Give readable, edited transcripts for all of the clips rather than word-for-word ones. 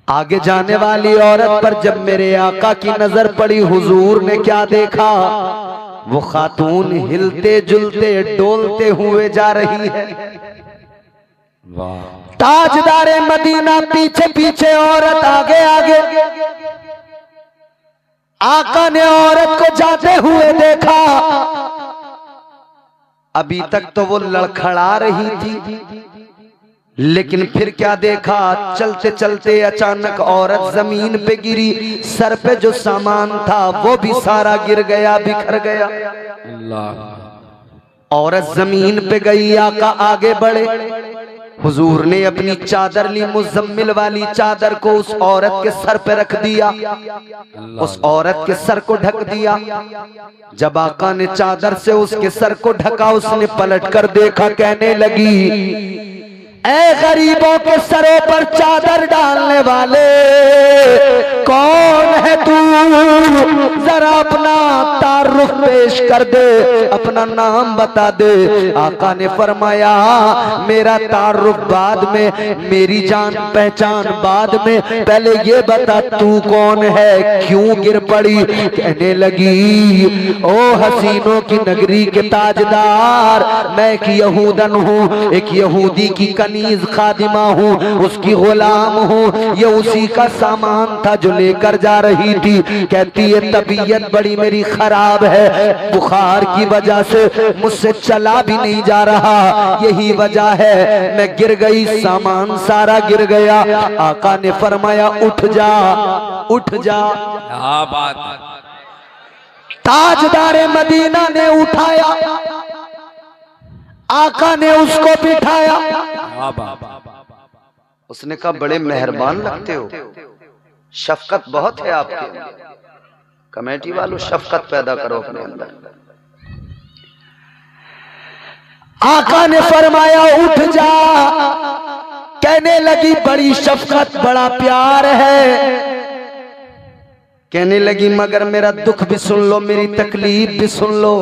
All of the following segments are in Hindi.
आगे जाने वाली औरत पर जब मेरे आका की नजर पड़ी, हुजूर ने क्या देखा? वो खातून हिलते जुलते डोलते हुए जा रही है। ताजदारे मदीना पीछे पीछे, औरत आगे आगे। आका ने औरत को जाते हुए देखा। अभी तक तो वो लड़खड़ा रही थी, लेकिन फिर क्या देखा? चलते चलते अचानक औरत जमीन पे गिरी। सर पे जो सामान था वो भी सारा गिर गया, बिखर गया। अल्लाह। औरत जमीन पे गई, आका आगे बढ़े। हुजूर ने अपनी चादर ली, मुज़म्मिल वाली चादर को उस औरत के सर पे रख दिया, उस औरत के सर को ढक दिया। जब आका ने चादर से उसके सर को ढका, उसने पलट कर देखा, कहने लगी, ऐ गरीबों के सरों पर चादर डालने वाले, कौन है तू? जरा अपना तारुफ पेश कर दे, अपना नाम बता दे। आका ने फरमाया, मेरा तारुफ बाद में, मेरी जान पहचान बाद में, पहले ये बता तू कौन है, क्यों गिर पड़ी? कहने लगी, ओ हसीनों की नगरी के ताजदार, मैं एक यहूदन हूँ, एक यहूदी की कनीज खादिमा हूँ, उसकी गुलाम हूँ। ये उसी का सामान था जो लेकर जा रही थी। कहती है तबीयत बड़ी मेरी खराब है, बुखार की वजह से मुझसे चला भी नहीं जा रहा, यही वजह है मैं गिर गई, सामान सारा गिर गया। आका ने फरमाया, उठ जा, उठ जा। क्या बात। ताजदारे मदीना ने उठाया, आका ने उसको बिठाया। उसने कहा, बड़े मेहरबान लगते हो, शफकत बहुत है आपके अंदर। कमेटी वालों, शफकत पैदा करो अपने अंदर। आका ने फरमाया, उठ जा। कहने लगी, बड़ी शफकत, बड़ा प्यार है। कहने लगी, मगर मेरा दुख भी सुन लो, मेरी तकलीफ भी सुन लो।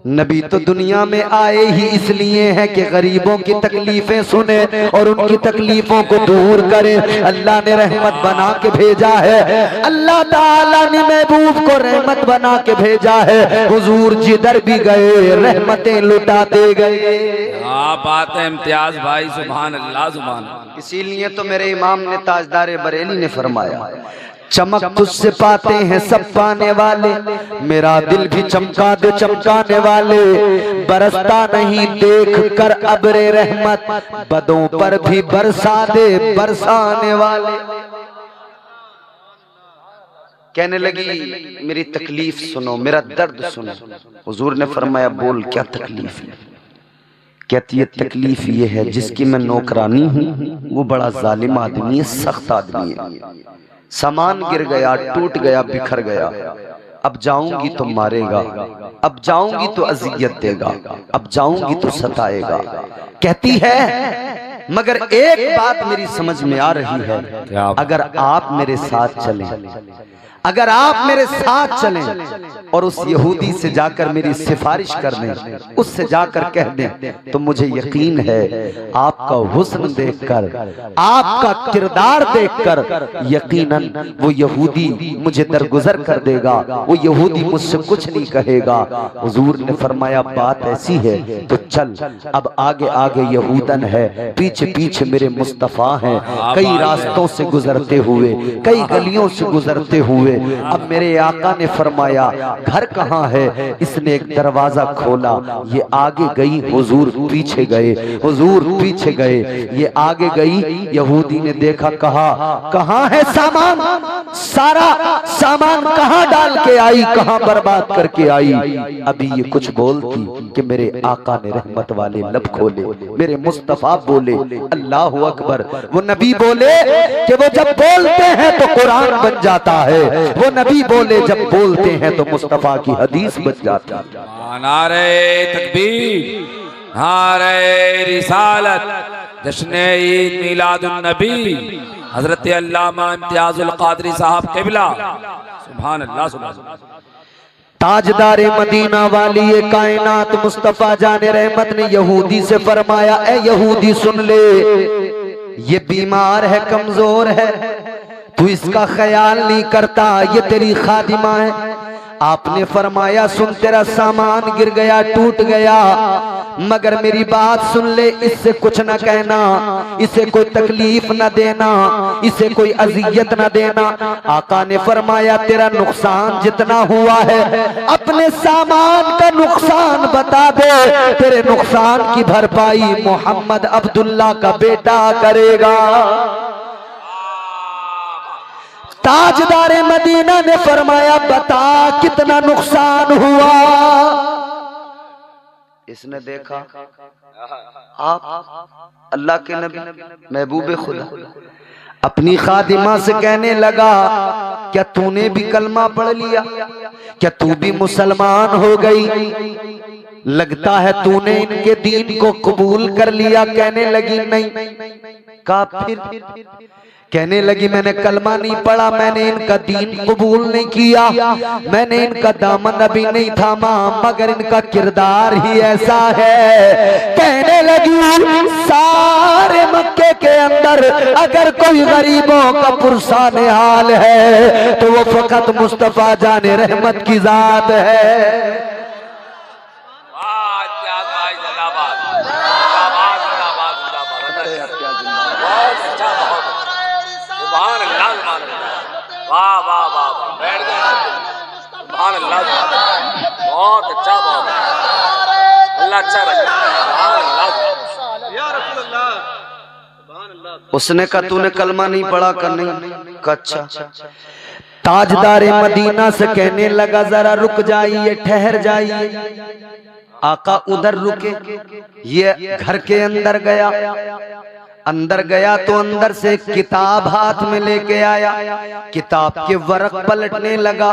नबी तो दुनिया में आए ही इसलिए हैं कि गरीबों की तकलीफें सुने और उनकी तकलीफों को दूर करे। अल्लाह ने रहमत बना के भेजा है, अल्लाह ताला ने महबूब को रहमत बना के भेजा है। हुजूर जिधर भी गए रहमतें लुटाते गए। क्या बात है इम्तियाज भाई, सुभान अल्लाह, सुभान अल्लाह। इसीलिए तो मेरे इमाम ने, ताजदारे बरेली ने फरमाया, चमक तुझसे पाते हैं सब पाने वाले, मेरा दिल भी चमका दे चमकाने वाले। बरसता नहीं देख कर अब्रे रहमत, बदों पर भी बरसा दे बरसाने वाले। कहने लगी, मेरी तकलीफ सुनो, मेरा दर्द सुनो। हुजूर ने फरमाया, बोल क्या तकलीफ है? कहती है, तकलीफ ये है, जिसकी मैं नौकरानी हूँ वो बड़ा जालिम आदमी है, सख्त आदमी है। सामान गिर गया, टूट गया, बिखर गया। अब जाऊंगी तो मारेगा, अब जाऊंगी तो अजियत देगा, अब जाऊंगी तो सताएगा। कहती है, मगर एक बात मेरी समझ में आ रही है, अगर आप मेरे साथ चलें, अगर आप मेरे साथ चलें और उस यहूदी से जाकर मेरी सिफारिश कर दें, उससे जाकर कह दें, तो मुझे यकीन है आपका हुस्न देखकर, आपका किरदार देखकर यकीनन वो यहूदी मुझे दरगुजर कर देगा, वो यहूदी मुझसे कुछ नहीं कहेगा। हुजूर ने फरमाया, बात ऐसी है तो चल। अब आगे आगे यहूदन है, पीछे पीछे मेरे मुस्तफा हैं, कई रास्तों से गुजरते हुए, कई गलियों से गुजरते हुए। अब मेरे आका ने फरमाया, घर कहाँ है? इसने एक दरवाजा खोला, ये आगे गई, हुजूर पीछे गए, हुजूर पीछे गए, ये आगे गई। यहूदी ने देखा, कहा, कहाँ है सामान? सारा सामान कहाँ डाल के आई, कहाँ बर्बाद करके आई? अभी ये कुछ बोलती कि मेरे आका ने रहमत वाले लब खोले, मेरे मुस्तफा बोले, अल्लाह अकबर। वो नबी बोले कि वो जब बोलते हैं तो कुरान बन जाता है, वो नबी बोले जब बोलते हैं तो मुस्तफा की हदीस बच जाती है। नारे तकबीर, नारे रिसालत, जश्न ईद मिलादुन नबी, हजरत अल्लामा इम्तियाजुल कादरी साहब क़िबला, सुभान अल्लाह, सुभान अल्लाह। ताजदारे मदीना वाली ये कायनात मुस्तफा जाने रहमत ने यहूदी से फरमाया, ए यहूदी सुन ले, ये बीमार है, कमजोर है, तू इसका ख्याल नहीं करता, ये तेरी खादिमा है। आपने फरमाया सुन, तेरा सामान गिर गया, टूट गया, मगर मेरी बात सुन ले, इससे कुछ न कहना, इसे कोई तकलीफ न देना, इसे कोई अजियत न देना। आका ने फरमाया तेरा नुकसान जितना हुआ है अपने सामान का नुकसान बता दे, तेरे नुकसान की भरपाई मोहम्मद अब्दुल्ला का बेटा करेगा। ताजदारे मदीना ने फरमाया बता कितना नुकसान हुआ। इसने देखा आप अल्लाह के नबी महबूब खुदा अपनी खादिमा से कहने लगा क्या तूने भी कलमा पढ़ लिया, क्या तू भी मुसलमान हो गई, लगता है तूने इनके दीन को कबूल कर लिया। कहने लगी नहीं। काफिर कहने लगी मैंने कलमा नहीं पढ़ा, मैंने इनका दीन कबूल नहीं किया, मैंने इनका दामन अभी नहीं थामा, मगर इनका किरदार ही ऐसा है। कहने लगी सारे मक्के के अंदर अगर कोई गरीबों का पुरसान हाल है तो वो फकत मुस्तफा जाने रहमत की जात है। वाह वाह वाह वाह, बैठ गए। सुभान अल्लाह, बहुत अच्छा, बहुत अल्लाह अच्छा रखे। उसने कहा तूने कलमा नहीं पढ़ा कर, नहीं का अच्छा। ताजदारे मदीना से कहने लगा जरा रुक जाइए, ठहर जाइए। आका उधर रुके, ये घर के अंदर गया। अंदर गया तो अंदर से एक किताब हाथ में लेके आया, किताब के वरक पलटने लगा।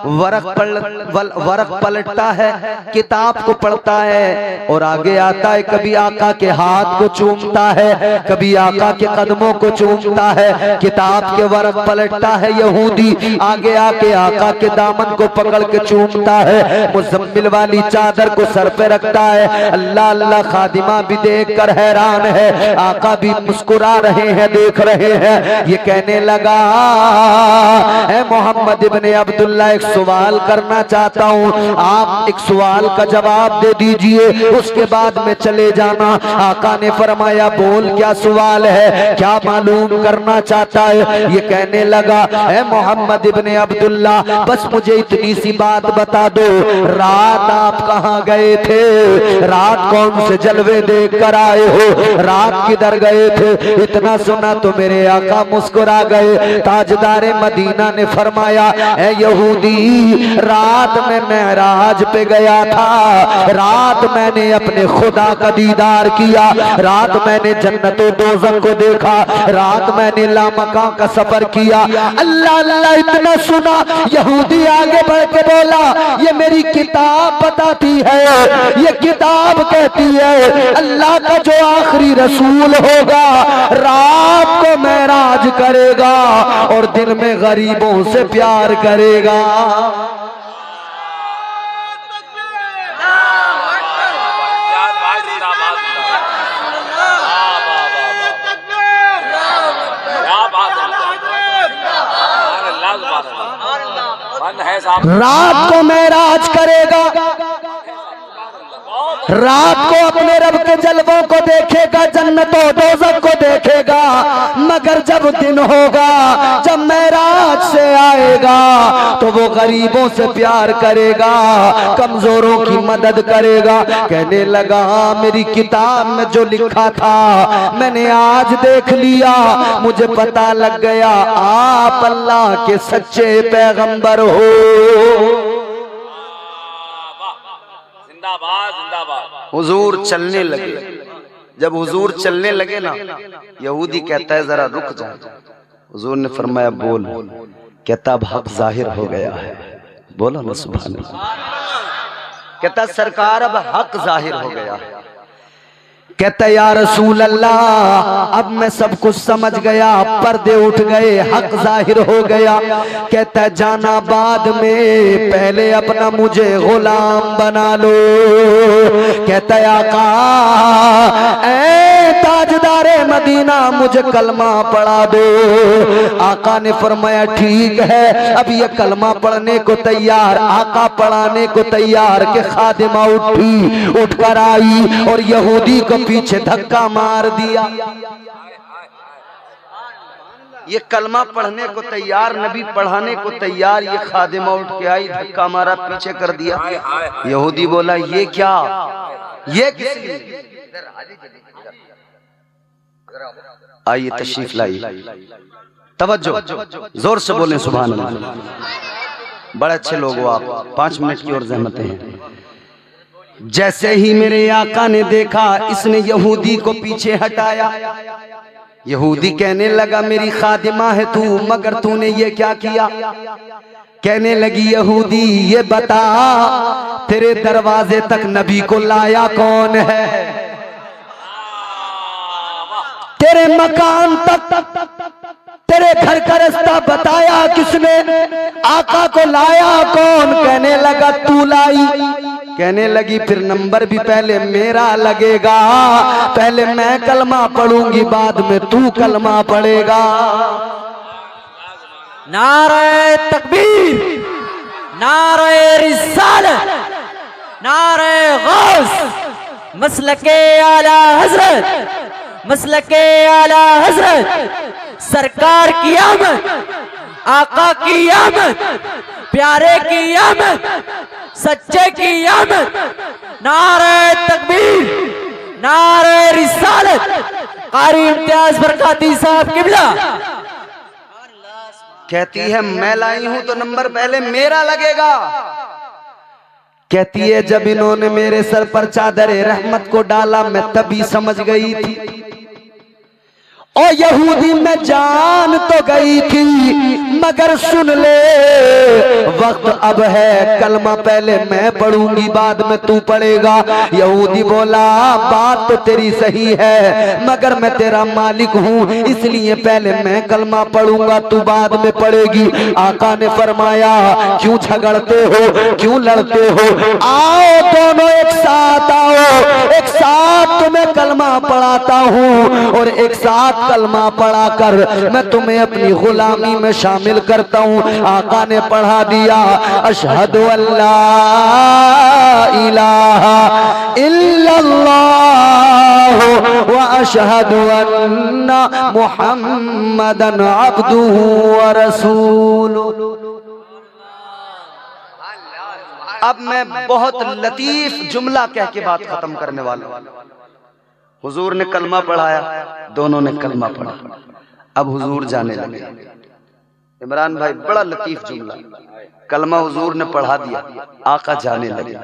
वरक पलटता है, किताब को पढ़ता है और आगे आता है। कभी आका के हाथ को चूमता है, कभी आका के कदमों को चूमता है। किताब के वरक पलटता है यहूदी, आगे आके आका के दामन को पकड़ के चूमता है। मुज़म्मिल वाली चादर को सर पे रखता है। अल्लाह अल्लाह, खादिमा भी देख कर हैरान है, आका भी मुस्कुरा रहे हैं, देख रहे हैं। ये कहने लगा है मोहम्मद इब्ने अब्दुल्ला, एक सवाल करना चाहता हूँ, आप एक सवाल का जवाब दे दीजिए, उसके बाद में चले जाना। आका ने फरमाया बोल क्या सवाल है, क्या मालूम करना चाहता है। ये कहने लगा है मोहम्मद इब्ने अब्दुल्ला, बस मुझे इतनी सी बात बता दो, रात आप कहाँ गए थे, रात कौन से जलवे देख कर आए हो, रात किधर गए थे। इतना सुना तो मेरे आका मुस्कुरा गए। ताजदारे मदीना ने फरमाया ऐ यहूदी, रात में मेराज पे गया था, रात मैंने अपने खुदा का दीदार किया, रात मैंने जन्नत और दोज़ख को देखा, रात मैंने लामका का सफर किया। अल्लाह अल्लाह, इतना सुना यहूदी आगे बढ़ के बोला ये मेरी किताब बताती है, ये किताब कहती है अल्लाह का जो आखिरी रसूल होगा रात को मेराज करेगा और दिन में गरीबों से प्यार करेगा। रात को मेराज करेगा, रात को अपने रब के जलवों को देखेगा, जन्नतों दोज़ख को देखेगा, मगर जब दिन होगा, जब मेराज से आएगा तो वो गरीबों से प्यार करेगा, कमजोरों की मदद करेगा। कहने लगा मेरी किताब में जो लिखा था मैंने आज देख लिया, मुझे पता लग गया आप अल्लाह के सच्चे पैगंबर हो। हुजूर चलने लगे। जब हुजूर चलने लगे ना, यहूदी कहता है जरा रुक जा। हुजूर ने फरमाया बोल। कहता अब हक जाहिर हो गया है। बोलो ना सुभान अल्लाह। कहता सरकार अब हक जाहिर हो गया है। कहता या रसूल अल्लाह अब मैं सब कुछ समझ गया, पर्दे उठ गए, हक जाहिर हो गया। कहता जाना बाद में, पहले अपना मुझे गुलाम बना लो। कहता आका ऐ ताजदारे मदीना मुझे कलमा पढ़ा दो। आका ने फरमाया ठीक है। अब ये कलमा पढ़ने को तैयार, आका पढ़ाने को तैयार कि खादिमा उठी, उठकर आई और यहूदी को पीछे धक्का मार दिया। ये कलमा पढ़ने को तैयार, नबी पढ़ाने को तैयार, ये खादिमा उठ के आई, धक्का मारा, पीछे कर दिया। यहूदी बोला ये क्या, ये किस लिए? आइए तशरीफ लाइए, तवज्जो, जोर से बोलें सुभान अल्लाह। बड़े अच्छे लोग हो आप, 5 मिनट की और ज़हमतें हैं। जैसे ही मेरे आका ने देखा इसने यहूदी को पीछे हटाया, यहूदी कहने लगा मेरी खादिमा है तू, मगर तूने ये क्या किया? कहने लगी यहूदी ये बता तेरे दरवाजे तक नबी को लाया कौन है? तेरे मकान तक, तेरे घर का रास्ता बताया किसने? आका को लाया कौन? कहने लगा तू लाई। कहने लगी फिर नंबर भी पहले मेरा लगेगा, पहले मैं कलमा पढ़ूंगी, बाद में तू कलमा पढ़ेगा। नारे तकबीर, नारे रिसालत, नारे गौस, मसलके आला हजरत, मसलके आला हजरत, सरकार की आमद, आका की आमद, प्यारे की आमद, सच्चे की आमद। नारे तकबीर, नारे रिसालत, कारी इम्तियाज बरकाती साहब किबला। कहती है मैं लाई हूं तो नंबर पहले मेरा लगेगा। कहती है जब इन्होंने मेरे सर पर चादर रहमत को डाला मैं तभी समझ गई थी। और यहूदी में जान तो गई थी, मगर सुन ले वक्त अब है, कलमा पहले मैं पढ़ूंगी बाद में तू पढ़ेगा। यहूदी बोला बात तो तेरी सही है, मगर मैं तेरा मालिक हूँ इसलिए पहले मैं कलमा पढ़ूंगा, तू बाद में पढ़ेगी। आका ने फरमाया क्यों झगड़ते हो, क्यों लड़ते हो? आओ दोनों एक साथ आओ, एक साथ तुम्हें कलमा पढ़ाता हूँ और एक साथ कलमा पढ़ा कर मैं तुम्हें अपनी गुलामी में शामिल करता हूँ। आका ने पढ़ा दिया अशहदु अल्ला इलाहा इल्लल्लाह व अशहदु अन्ना मुहम्मदन अब्दुहु व रसूलुहु। अब मैं बहुत लतीफ जुमला कह के बात खत्म करने वाला हूं। हुजूर ने कलमा पढ़ाया, दोनों ने कलमा पढ़ा, अब हुजूर जाने लगे। इमरान भाई बड़ा लतीफ जुमला, कलमा हुजूर ने पढ़ा दिया, आका जाने लगे,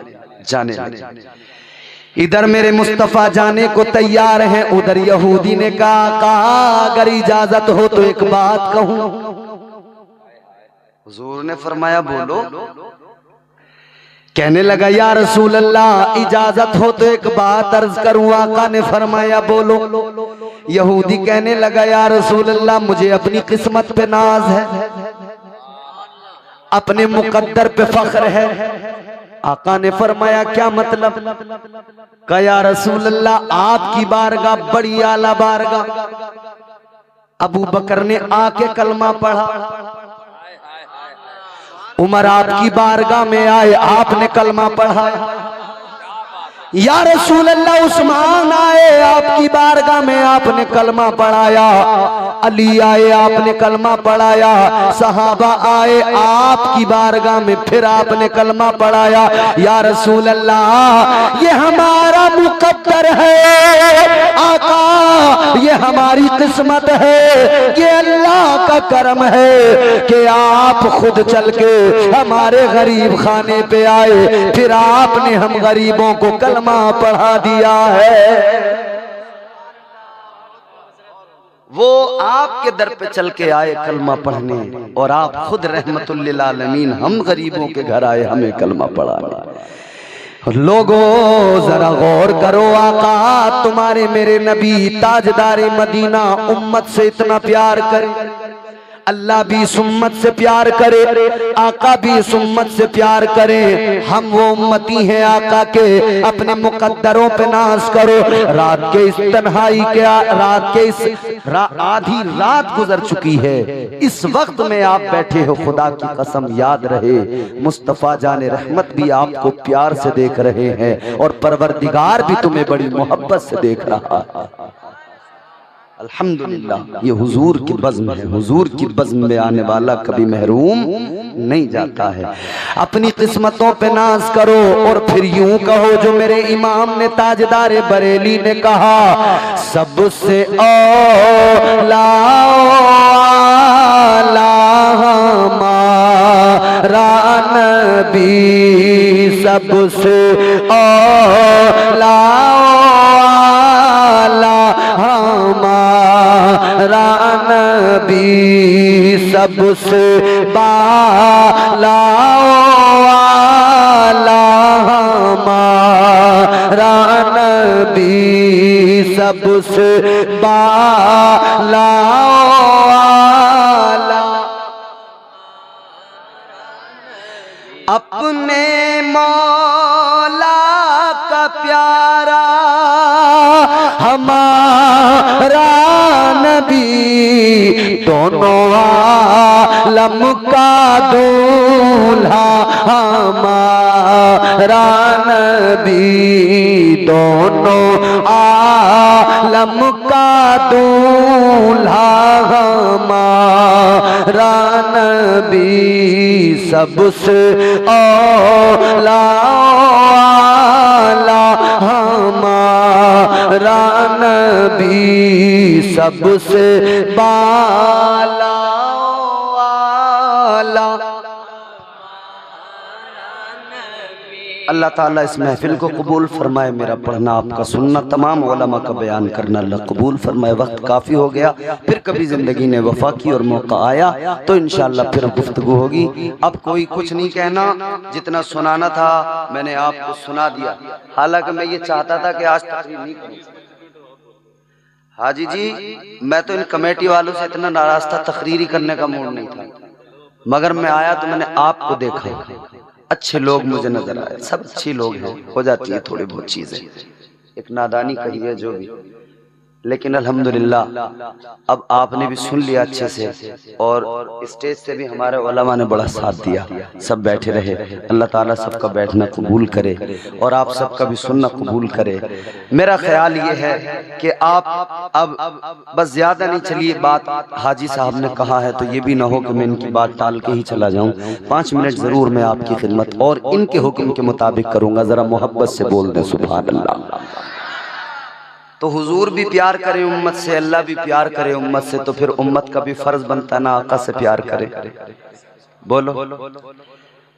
जाने लगे। इधर मेरे मुस्तफा जाने को तैयार हैं, उधर यहूदी ने कहा अगर इजाजत हो तो एक बात कहूं। हुजूर ने फरमाया बोलो। कहने लगा या रसूल अल्लाह इजाजत हो तो एक बात अर्ज करूं। आका ने फरमाया बोलो। यहूदी कहने लगा या रसूल अल्लाह मुझे अपनी किस्मत पे नाज है, अपने मुकद्दर पे फख्र है। आका ने फरमाया क्या मतलब? कहा या रसूल अल्लाह आपकी बारगाह बड़ी आला बारगाह। अबू बकर ने आके कलमा पढ़ा, उमर आपकी बारगाह में आए, आपने कलमा पढ़ा। या रसूल अल्लाह उस्मान आए आपकी बारगाह में, आपने कलमा पढ़ाया। अली आए आपने कलमा पढ़ाया। सहाबा आए आपकी बारगाह में, फिर आपने कलमा पढ़ाया। या रसूल अल्लाह ये हमारा मुकद्दर है आका, ये हमारी किस्मत है, ये अल्लाह का करम है कि आप खुद चल के हमारे गरीब खाने पे आए, फिर आपने हम गरीबों को कलमा पढ़ा दिया है। वो आपके दर पे चल के आए कलमा पढ़ने और आप खुद रहमतुल लिल आलमीन हम गरीबों के घर आए हमें कलमा पढ़ाने। लोगों जरा गौर करो, आका तुम्हारे मेरे नबी ताजदारे मदीना उम्मत से इतना प्यार करे, अल्लाह भी इस उम्मत से प्यार करे, आका भी इस उम्मत से प्यार करे। हम वो उम्मती हैं आका के, अपने मुकद्दरों पे नाज करो। रात के इस तन्हाई के रात के इस आधी रात गुजर चुकी है, इस वक्त में आप बैठे हो, खुदा की कसम याद रहे मुस्तफा जाने रहमत भी आपको प्यार से देख रहे हैं और परवरदिगार भी तुम्हें बड़ी मोहब्बत से देख रहा है। अल्हम्दुलिल्लाह, ये हुजूर की बज़्म है, हुजूर की बज़्म में आने वाला कभी महरूम नहीं जाता है। अपनी किस्मतों पे नाज करो और फिर यूं कहो जो मेरे इमाम ने ताजदारे बरेली ने कहा, सबसे औला हमारा नबी, सबसे औला हमारा नबी, सबसे बाला हमारा नबी, सबसे बाला। अपने मौला का प्यारा हमारा नबी, दोनों आलम का दूल्हा हमारा नबी, दोनों आलम का दूल्हा हमारा नबी, सबसे औला हमारा नबी, सबसे बाला वाला। अल्लाह ताला इस महफिल को कबूल फरमाए, मेरा पढ़ना आपका सुनना, तमाम उलमा का बयान करना अल्लाह कबूल फरमाए। वक्त काफ़ी हो गया, फिर कभी ज़िंदगी ने वफा की और मौका आया तो इंशाअल्लाह फिर गुफ्तगू होगी। अब कोई कुछ नहीं कहना, जितना सुनाना था मैंने आपको सुना दिया। हालांकि मैं ये चाहता था कि आज तकरीर नहीं करूँ। हाजी जी, मैं तो इन कमेटी वालों से इतना नाराज था, तकरीरी करने का मूड नहीं था, मगर मैं आया तो मैंने आपको देखा, अच्छे लोग मुझे नजर आए, सब अच्छी लोग हैं, हो जाती है थोड़ी बहुत चीजें, एक नादानी कही है जो भी, लेकिन अल्हम्दुलिल्लाह अब आपने भी सुन लिया अच्छे से और स्टेज से भी हमारे उलमा ने बड़ा साथ दिया, सब बैठे रहे। अल्लाह ताला सबका बैठना कबूल करे और आप सबका भी सुनना कबूल करे। मेरा ख्याल ये है कि आप अब बस ज्यादा नहीं, चलिए बात हाजी साहब ने कहा है तो ये भी ना हो कि मैं इनकी बात टाल के ही चला जाऊं। 5 मिनट जरूर मैं आपकी खिदमत और इनके हुक्म के मुताबिक करूंगा, जरा मोहब्बत से बोल दें सुभान अल्लाह। तो हुजूर भी प्यार करे उम्मत से, अल्लाह भी प्यार करे उम्मत से, तो फिर उम्मत का भी फर्ज बनता ना आका से प्यार करे। बोलो,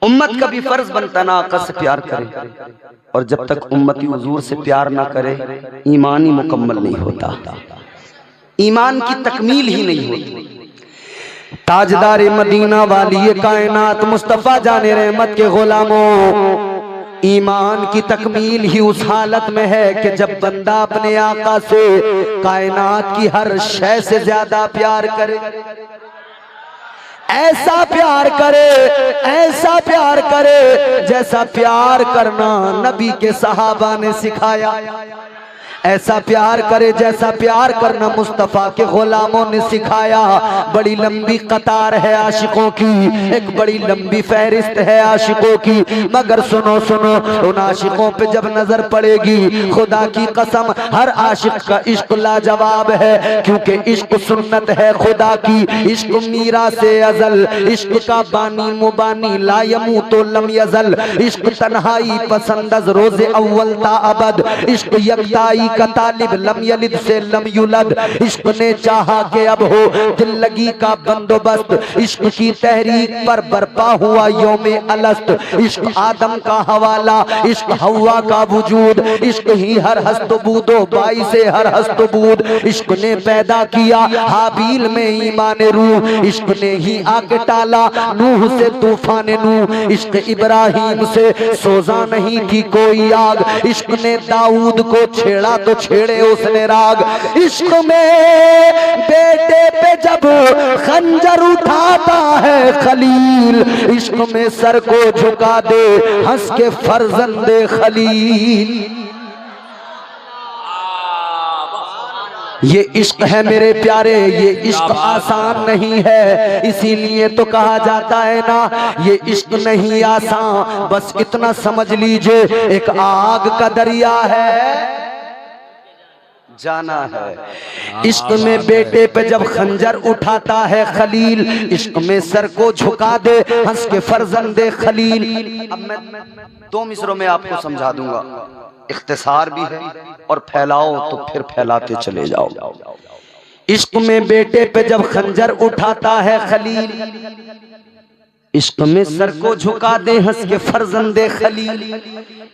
उम्मत का भी फर्ज बनता ना आका से प्यार करे। और जब तक उम्मती हुजूर से प्यार ना करे, ईमान ही मुकम्मल नहीं होता, ईमान की तकमील ही नहीं होती। ताजदार मदीना वाली कायनात मुस्तफा जाने रहमत के गुलामों, ईमान की तकमील ही उस हालत में है कि जब बंदा अपने आका से कायनात की हर शय से ज्यादा प्यार करे, ऐसा प्यार करे, ऐसा प्यार करे जैसा प्यार करना नबी के सहाबा ने सिखाया, ऐसा प्यार करे जैसा प्यार करना मुस्तफा के गुलामों ने सिखाया। बड़ी लंबी कतार है आशिकों की, एक बड़ी लंबी फहरिस्त है आशिकों की, मगर सुनो सुनो, उन आशिकों पे जब नजर पड़ेगी, खुदा की कसम हर आशिक का इश्क लाजवाब है, क्योंकि इश्क सुन्नत है खुदा की, इश्क मीरा से अजल, इश्क का बानी मुबानी ला यमूतो लम यजल, इश्क तन्हाई पसंद रोजे अव्वल ता अबद, इश्क यकताई का तालिब लम यलिद से लम युलद। इश्क ने चाहा कि अब हो दिल लगी का बंदोबस्त। इश्क की तहरीक पर बर्पा हुआ यौमे अलस्त। इश्क आदम का हवाला, इश्क हवा का वजूद। इश्क ही हर हस्तबूदो बाई से हर हस्तबूद। इश्क ने पैदा किया हाबील में ईमान रूह। इश्क ने ही आके टाला नूह से तूफान नूह। इश्क इब्राहिम से सोजा नहीं थी कोई आग। इश्क ने दाऊद को छेड़ा तो छेड़े उसने राग। इश्क में बेटे पे जब खंजर उठाता है खलील, इश्क में सर को झुका दे हंस के फर्जंदे खलील। ये इश्क है मेरे प्यारे, ये इश्क आसान नहीं है। इसीलिए तो कहा जाता है ना, ये इश्क नहीं आसान, बस इतना समझ लीजिए एक आग का दरिया है, जाना है। इश्क में बेटे पे जब खंजर उठाता है खलील, इश्क में सर को झुका दे हंस के फर्जंदे खलील। अब मैं 2 मिसरों में आपको समझा दूंगा, इख्तिसार भी है और फैलाओ तो फिर फैलाते चले जाओ। इश्क में बेटे पे जब खंजर उठाता है खलील, इश्क में सर को झुका दे हंस के फर्जंदे खलील।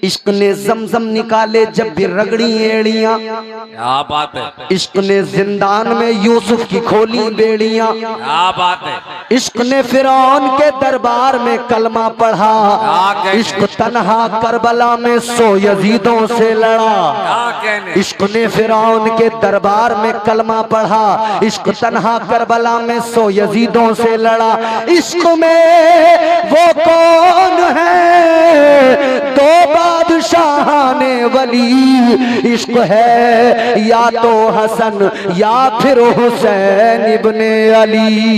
इश्क ने जमजम निकाले जब भी रगड़ी एड़ियां, क्या बात है। इश्क ने जिंदान में यूसुफ की खोली बेड़ियां, क्या बात है। इश्क ने फिरौन के दरबार में कलमा पढ़ा। इश्क तन्हा करबला में 100 यजीदों से लड़ा। इश्क ने फिरौन के दरबार में कलमा पढ़ा। इश्क तन्हा करबला में 100 यजीदों से लड़ा। इश्क में वो कौन है 2 बादशाह ने वली, इश्क है या तो हसन या फिर हुसैन इब्ने अली।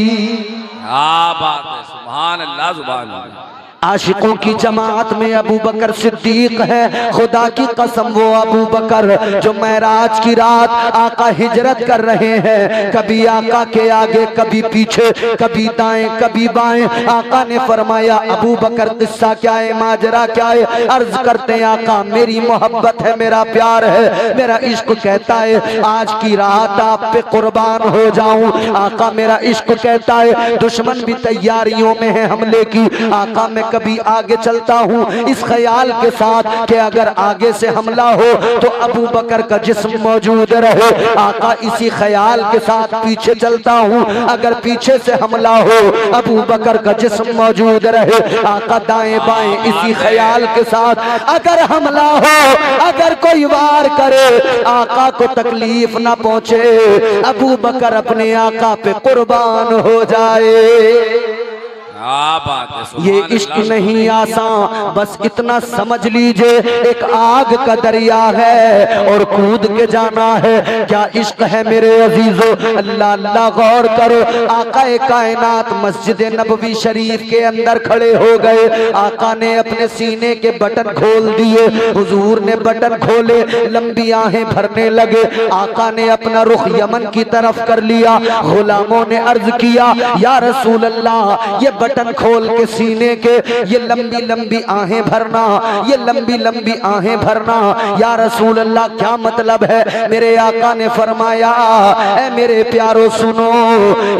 क्या बात है, सुभान अल्लाह सुभान अल्लाह। आशिकों की जमात में अबू बकर सिद्दीक है। खुदा की कसम वो अबू बकर जो महराज की रात आका हिजरत कर रहे हैं, कभी आका के आगे कभी पीछे, कभी दाएं कभी बाएं। आका ने फरमाया अबू बकर किस्सा क्या है, माजरा क्या है। अर्ज करते आका मेरी मोहब्बत है, मेरा प्यार है, मेरा इश्क कहता है आज की रात आप पे कुर्बान हो जाऊं। आका मेरा इश्क कहता है दुश्मन भी तैयारियों में है हमले की। आका मैं कभी आगे चलता हूँ इस ख्याल के साथ कि अगर आगे से हमला हो तो अबू बकर का जिस्म मौजूद रहे। आका इसी ख्याल के साथ पीछे चलता हूँ, अगर पीछे से हमला हो अबू बकर का जिस्म मौजूद रहे। आका दाएं बाएं इसी ख्याल के साथ अगर हमला हो, अगर कोई वार करे आका को तकलीफ ना पहुंचे, अबू बकर अपने आका पे कुर्बान हो जाए। ये इश्क नहीं आसान, बस इतना समझ लीजिए एक आग का दरिया है और कूद के जाना है। क्या इश्क है मेरे अजीजों, अल्लाह अल्लाह गौर करो। आका कायनात मस्जिद नबवी शरीफ के अंदर खड़े हो गए। आका ने अपने सीने के बटन खोल दिए, हुजूर ने बटन खोले, लंबी आहें भरने लगे। आका ने अपना रुख यमन की तरफ कर लिया। गुलामों ने अर्ज किया या रसूल अल्लाह ये बटन खोल के सीने के ये लंबी लंबी आहें भरना, ये लंबी लंबी आहें भरना, या रसूल अल्लाह क्या मतलब है। मेरे आका ने फरमाया ऐ मेरे प्यारो सुनो,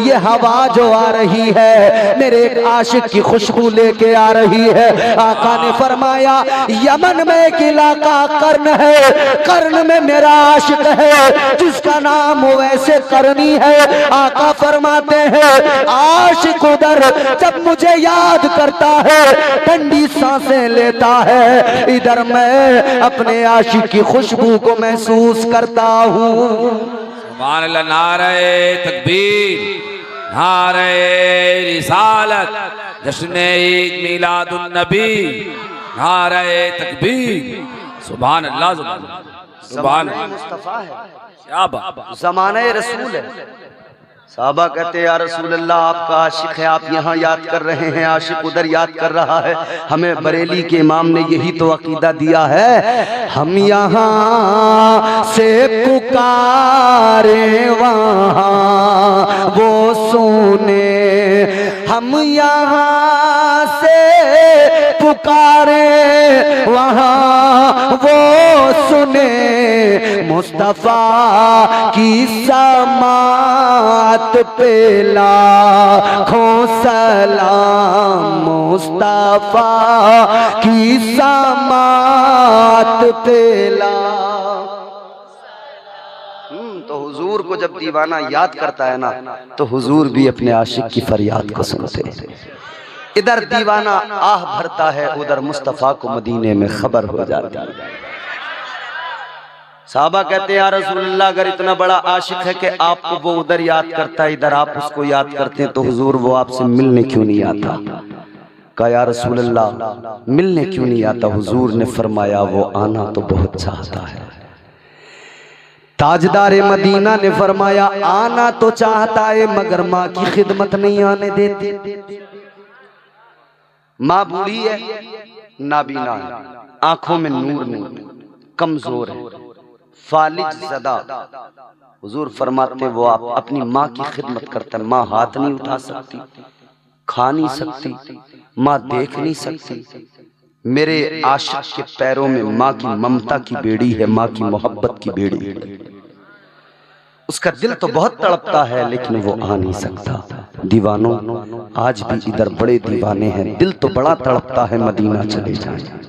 ये हवा जो आ रही है मेरे एक आशिक की खुशबू लेके आ रही है। आका ने फरमाया यमन में एक इलाका कर्न है, कर्न में मेरा आशिक है जिसका नाम वैसे करनी है। आका फरमाते हैं आशिक उधर जब मुझे याद करता है ठंडी सांसें लेता है, इधर मैं अपने आशिक की खुशबू को महसूस करता हूँ। सुभान अल्लाह। नारे तकबीर, नारे रिसालत, जश्न ईद मिलादुन नबी, नारे तकबीर। सुभान अल्लाह सुभान अल्लाह। मुस्तफा है, क्या बात, ज़माने रसूल है। साहबा कहते या रसूल अल्लाह आपका आशिक है, आप यहाँ याद कर रहे हैं, आशिक उधर याद कर रहा है। हमें बरेली के इमाम ने यही तो अकीदा दिया है, हम यहाँ से पुकारे वहाँ वो सुने, हम यहाँ से पुकारे वहाँ वो सुने मुस्तफा की समात पे लाखों सलाम, मुस्तफा की समात पे तो हुजूर को जब दीवाना याद करता है ना, तो हुजूर भी अपने आशिक की फरियाद को सुनते हैं। इधर दीवाना आह भरता है, उधर मुस्तफा को मदीने में खबर हो जाती है। साहबा कहते हैं या रसूलल्लाह, अगर इतना बड़ा आशिक है कि आपको वो उधर याद करता है, इधर आप उसको याद करते हैं, तो हुजूर वो आपसे मिलने क्यों नहीं आता? कहा या रसूलल्लाह मिलने क्यों नहीं आता? हुजूर ने फरमाया वो आना तो बहुत चाहता है। ताजदारे मदीना ने फरमाया आना तो चाहता है मगर माँ की खिदमत नहीं आने देती। माँ बूढ़ी है, नाबीना है, आंखों में नूर नहीं, कमजोर है, फालिज ज़दा। हुजूर फरमाते वो आप अपनी माँ की खिदमत करता है। माँ हाथ नहीं उठा सकती, खा नहीं सकती, माँ देख नहीं सकती। मेरे आशिक के पैरों में माँ की ममता की बेड़ी है, माँ की मोहब्बत की बेड़ी है। उसका दिल तो बहुत तड़पता है लेकिन वो आ नहीं सकता। दीवानों, आज भी इधर बड़े दीवाने हैं, दिल तो बड़ा तड़पता है मदीना चले जाएं।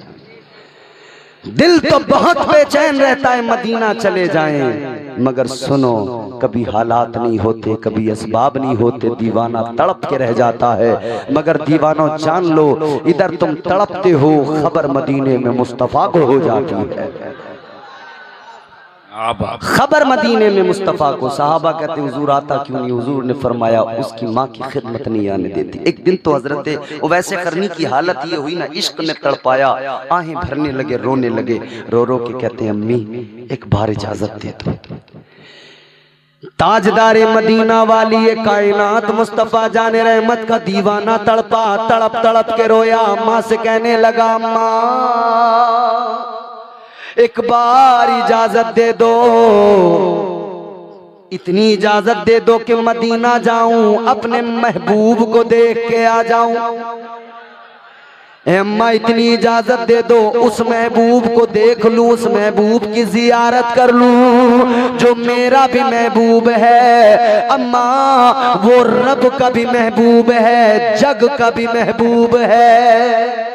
दिल तो बहुत बेचैन रहता है मदीना चले जाएं, मगर सुनो कभी हालात नहीं होते, कभी असबाब नहीं होते, दीवाना तड़प के रह जाता है। मगर दीवानों जान लो, इधर तुम तड़पते हो, खबर मदीने में मुस्तफा को हो जाती है। खबर मदीने में मुस्तफा को। सहाबा कहते हुजूर आता क्यों नहीं? हुजूर ने फरमाया उसकी माँ की खिदमत नहीं आने देती। एक दिन तो हजरत वैसे करनी की हालत ये हुई ना, इश्क में तड़पाया, आहें भरने लगे, रोने लगे। रो रो के कहते हैं अम्मी एक बार इजाजत दे दो। ताजदारे मदीना वाली ये कायनात मुस्तफा जाने रहमत का दीवाना तड़पा, तड़प तड़प के रोया। माँ से कहने लगा माँ एक बार इजाजत दे दो, इतनी इजाजत दे दो कि मदीना जाऊं, अपने महबूब को देख के आ जाऊं। अम्मा इतनी इजाजत दे दो, उस महबूब को देख लूं, उस महबूब की जियारत कर लूं जो मेरा भी महबूब है। अम्मा वो रब का भी महबूब है, जग का भी महबूब है।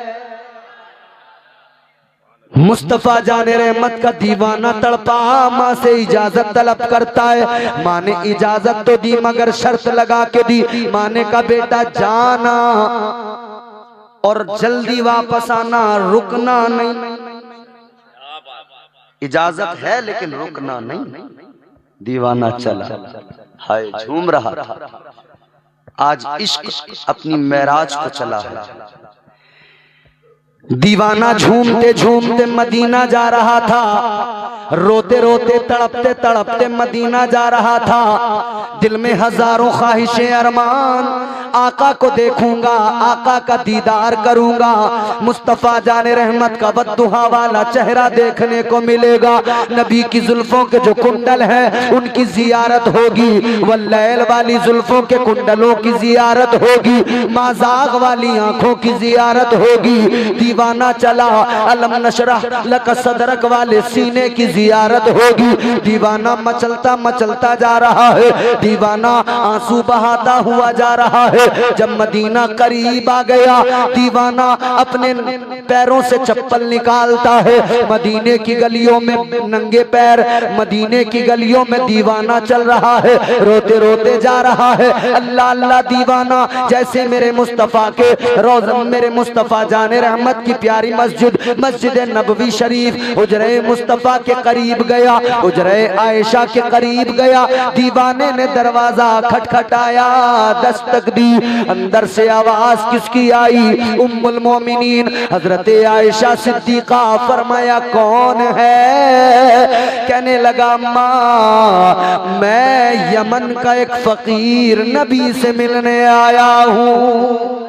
मुस्तफा जाने रहमत का दीवाना तड़पा, माँ से इजाजत तलब करता है। माँ ने इजाजत तो दी मगर शर्त लगा के दी। माँ ने कहा बेटा जाना और जल्दी वापस आना, रुकना नहीं। इजाजत है लेकिन रुकना नहीं। दीवाना चला, हाय झूम रहा था। आज इश्क अपनी मेराज को चला है। दीवाना झूमते झूमते मदीना जा रहा था, रोते रोते तड़पते तड़पते मदीना जा रहा था। दिल में हजारों ख्वाहिशें अरमान, आका को देखूंगा, आका का दीदार करूंगा, मुस्तफा जाने रहमत का बद्दुहा वाला चेहरा देखने को मिलेगा। नबी की जुल्फों के जो कुंडल है उनकी जियारत होगी, वल्लैल वाली जुल्फों के कुंडलों की जियारत होगी, माज़ाग वाली आंखों की जियारत होगी। दीवाना चला, अलम नशरह लक सदरक वाले सीने की जियारत होगी। दीवाना मचलता मचलता जा रहा है, दीवाना आंसू बहाता हुआ जा रहा है। जब मदीना करीब आ गया, दीवाना अपने पैरों से चप्पल निकालता है। मदीने की गलियों में नंगे पैर, मदीने की गलियों में दीवाना चल रहा है, रोते रोते जा रहा है। अल्लाह अल्लाह दीवाना जैसे मेरे मुस्तफा के रोज़ा, मेरे मुस्तफा जाने रहमत की प्यारी मस्जिद, मस्जिद नबवी शरीफ, हुजरे मुस्तफा के करीब गया, हुजरे आयशा के करीब गया। दीवाने ने दरवाजा खटखटाया, दस्तक दी। अंदर से आवाज किसकी आई? उम्मुल मोमिनीन हजरत आयशा सिद्दीका। फरमाया कौन है? कहने लगा माँ मैं यमन का एक फकीर नबी से मिलने आया हूँ।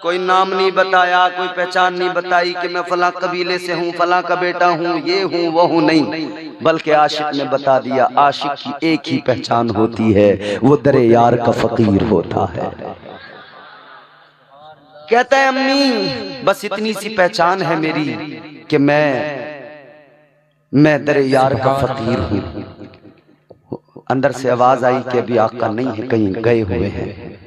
कोई नाम नहीं बताया, कोई पहचान नहीं बताई कि मैं फला कबीले से हूँ, फला का बेटा हूँ, ये हूँ वो हूँ, नहीं, बल्कि आशिक ने बता दिया। आशिक की एक ही पहचान होती है, वो दरे यार का फकीर होता है। कहता है अम्मी बस इतनी सी पहचान है मेरी कि मैं दरे यार का फकीर हूं। अंदर से आवाज आई कि अभी आका नहीं है, कहीं गए हुए हैं।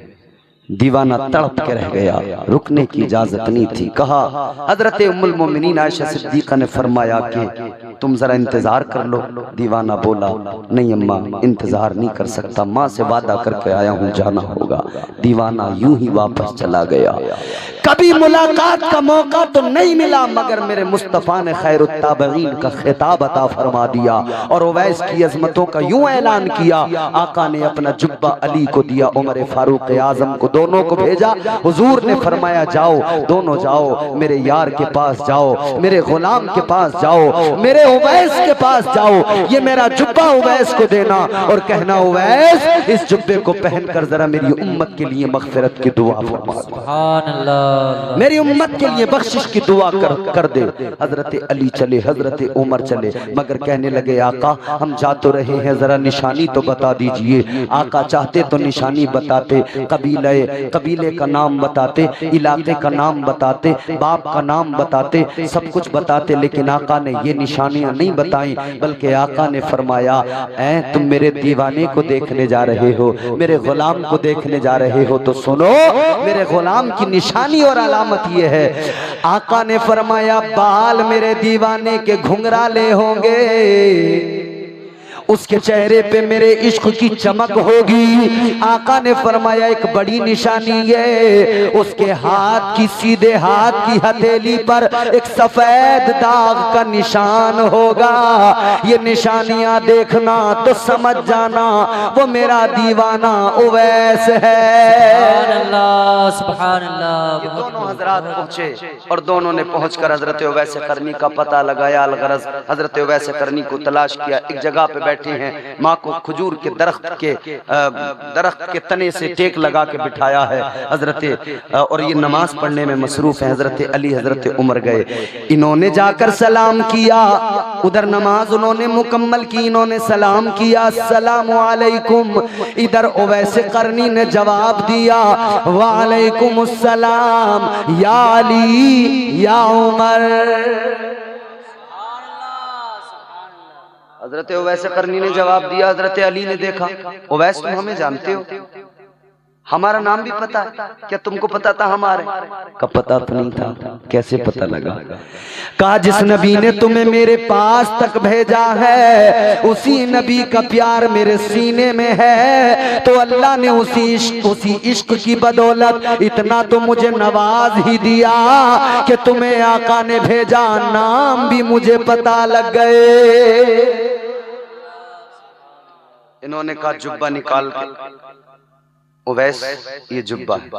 दीवाना तड़प के रह गया, रुकने की इजाजत नहीं थी। कहा हजरत उम्मुल मोमिनीन आयशा सिद्दीका ने फरमाया कि तुम जरा इंतजार कर लो। दीवाना बोला नहीं अम्मा, इंतजार नहीं कर सकता, माँ से वादा करके आया हूँ, जाना होगा। दीवाना यूं ही वापस चला गया। कभी मुलाकात का मौका तो नहीं मिला, मगर मेरे मुस्तफा ने खैरुत ताबईन का खिताब अता फरमा दिया और उवैस की अजमतों का यूं ऐलान किया। आका ने अपना जुब्बा अली को दिया, उमर फारूक आजम को, दोनों को भेजा। हुजूर ने फरमाया जाओ, दोनों जाओ, मेरे यार के पास जाओ, मेरे गुलाम के पास जाओ, मेरे उवैस के पास जाओ। ये मेरा जुब्बा उवैस को देना और कहना उवैस इस जुब्बे को पहनकर जरा मेरी उम्मत के लिए मगफिरत की दुआ फरमा, सुभान अल्लाह, मेरी उम्मत के लिए बख्शिश की दुआ कर दे। हजरत अली चले, हजरत उमर चले, मगर कहने लगे आका हम जा तो रहे हैं, जरा निशानी तो बता दीजिए। आका चाहते तो निशानी बताते, कबीले का नाम बताते, इलाके का नाम बताते, बाप का नाम बताते, सब कुछ बताते, लेकिन आका ने ये निशानियां नहीं बताई। बल्कि आका ने फरमाया तुम मेरे दीवाने को देखने जा रहे हो, मेरे गुलाम को देखने जा रहे हो, तो सुनो मेरे गुलाम की निशानी और अलामत ये है। आका ने फरमाया बाल मेरे दीवाने के घुंघराले होंगे, उसके चेहरे पे मेरे इश्क की चमक होगी। आका ने फरमाया एक बड़ी निशानी है, उसके हाथ की, सीधे हाथ की हथेली पर एक सफेद दाग का निशान होगा। ये निशानियां देखना तो समझ जाना वो मेरा दीवाना उवैस है। सुभान अल्लाह, सुभान अल्लाह। ये दोनों हजरात पहुंचे और दोनों ने पहुंचकर हजरत उवैस करनी का पता लगाया। अलगरज हजरत उवैस करनी को तलाश किया। एक जगह पे बैठे हैं, माँ को खजूर के दरख्त के तने से टेक लगा के बिठाया है हजरत, और ये नमाज पढ़ने में मसरूफ है। हजरत अली हजरत उमर गए, इन्होंने जाकर सलाम किया, उधर नमाज उन्होंने मुकम्मल की, इन्होंने सलाम किया अस्सलामु अलैकुम। इधर उवैस करनी ने जवाब दिया वालेकुम अस्सलाम या अली या उमर। हजरत उवैस करनी ने जवाब दिया, हजरत अली ने देखा उवैस तुम हमें जानते हो, हमारा नाम भी पता है, क्या तुमको पता था हमारे? का पता तो नहीं था, कैसे पता लगा? कहा जिस नबी ने तुम्हें मेरे पास तक भेजा है उसी नबी का प्यार मेरे सीने में है, तो अल्लाह ने उसी इश्क की बदौलत इतना तो मुझे नवाज ही दिया कि तुम्हें आका ने भेजा, नाम भी मुझे पता लग गए। इन्होंने कहा जुब्बा निकाल के, उवैस ये जुब्बा है,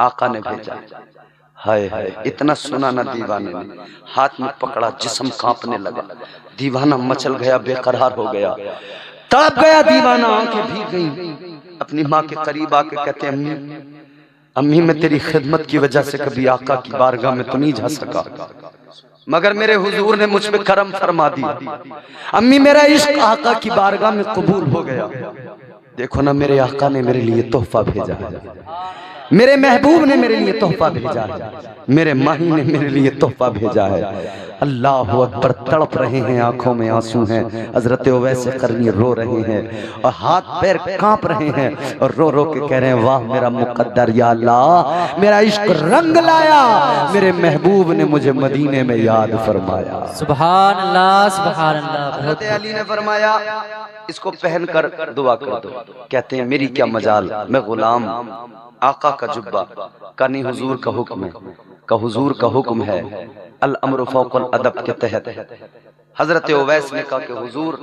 आका ने भेजा। हाय हाय, इतना सुना ना दीवाने ने, हाथ में पकड़ा, जिस्म कांपने लगा, दीवाना मचल गया, बेकरार हो गया, तड़प गया दीवाना, आंखें भीग गईं। अपनी माँ के करीब आके कहते अम्मी, अम्मी मैं तेरी खिदमत की वजह से कभी आका की बारगाह में तो नहीं जा सका, मगर मेरे हुजूर ने मुझ पे करम फरमा दिया। अम्मी मेरा इश्क आका की बारगाह में कबूल हो गया। देखो ना मेरे आका ने मेरे लिए तोहफा भेजा है, मेरे महबूब ने मेरे लिए तोहफा भेजा है, मेरे माही ने मेरे लिए तोहफा भेजा है। अल्लाह अकबर। तड़प रहे हैं, आंखों में आंसू हैं। हजरत उवैस करनी रो रहे हैं और हाथ पैर कांप रहे हैं और रो रो के कह रहे हैं वाह मेरा मुकद्दर, या अल्लाह मेरा इश्क रंग लाया, मेरे महबूब ने मुझे मदीने में याद फरमाया। सुभान अल्लाह, सुभान अल्लाह। हजरत अली ने फरमाया इसको पहन कर दुआ कर दो। कहते हैं मेरी क्या मजाल, मैं गुलाम, आका का जुब्बा का नहीं हुजूर का हुक्म है, का हुजूर का हुक्म है, अल अम्र फौकल अदब के तहत। हजरत उवैस ने कहा कि हुजूर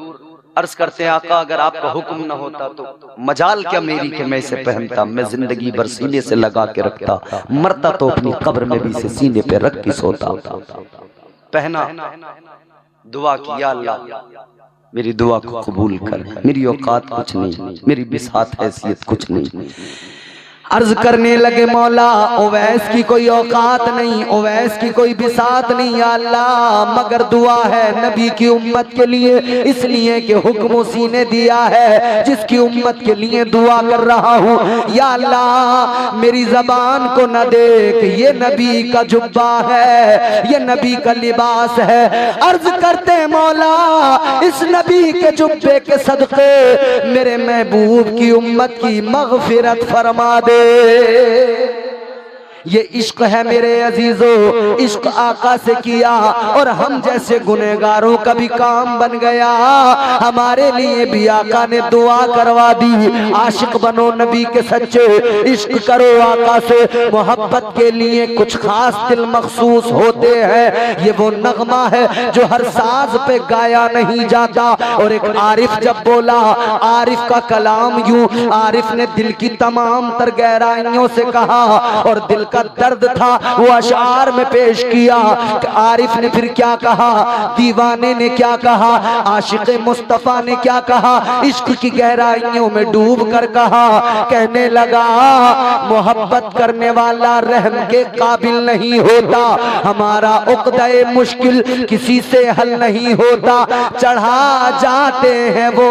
अर्ज करते हैं आका अगर आपका हुक्म न होता तो मजाल क्या मेरी कि मैं इसे पहनता, मैं जिंदगी भर सीने से लगा के रखता, मरता तो अपनी कब्र में भी इसे सीने पे रख के सोता। पहना, दुआ की, या अल्लाह मेरी दुआ को कबूल कर, मेरी औकात कुछ नहीं, मेरी बिसात हैसियत कुछ नहीं। अर्ज करने लगे मौला ओवैस की कोई औकात नहीं, ओवैस की कोई बिसात नहीं या अल्लाह, मगर दुआ है नबी की उम्मत के लिए, इसलिए कि हुक्म उसी ने दिया है जिसकी उम्मत के लिए दुआ कर रहा हूँ। या अल्लाह मेरी जबान को न देख, ये नबी का जुब्बा है, ये नबी का लिबास है। अर्ज करते मौला इस नबी के जुब्बे के सदके मेरे महबूब की उम्मत की मगफिरत फरमा दे। ये इश्क है मेरे अजीजों, इश्क आका से किया और हम जैसे गुनहगारों का भी काम बन गया। हमारे लिए भी आका ने दुआ करवा दी, आशिक बनो नबी के सच्चे, इश्क करो आका से। मोहब्बत के लिए कुछ खास दिल मखसूस होते हैं, ये वो नगमा है जो हर साज पे गाया नहीं जाता। और एक आरिफ जब बोला, आरिफ का कलाम यूं, आरिफ ने दिल की तमाम तर गहराइयों से कहा और दिल का दर्द था वो अशार में पेश किया। आरिफ ने फिर क्या कहा, दीवाने ने क्या कहा, आशिक मुस्तफा ने क्या कहा, इश्क की गहराइयों में डूब कर कहा। कहने लगा मोहब्बत करने वाला रहम के काबिल नहीं होता, हमारा उक़्दा-ए मुश्किल किसी से हल नहीं होता। चढ़ा जाते हैं वो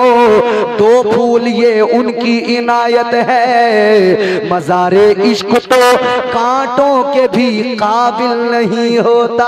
दो फूल ये उनकी इनायत है, मज़ारे इश्क तो कांटों के भी काबिल नहीं होता।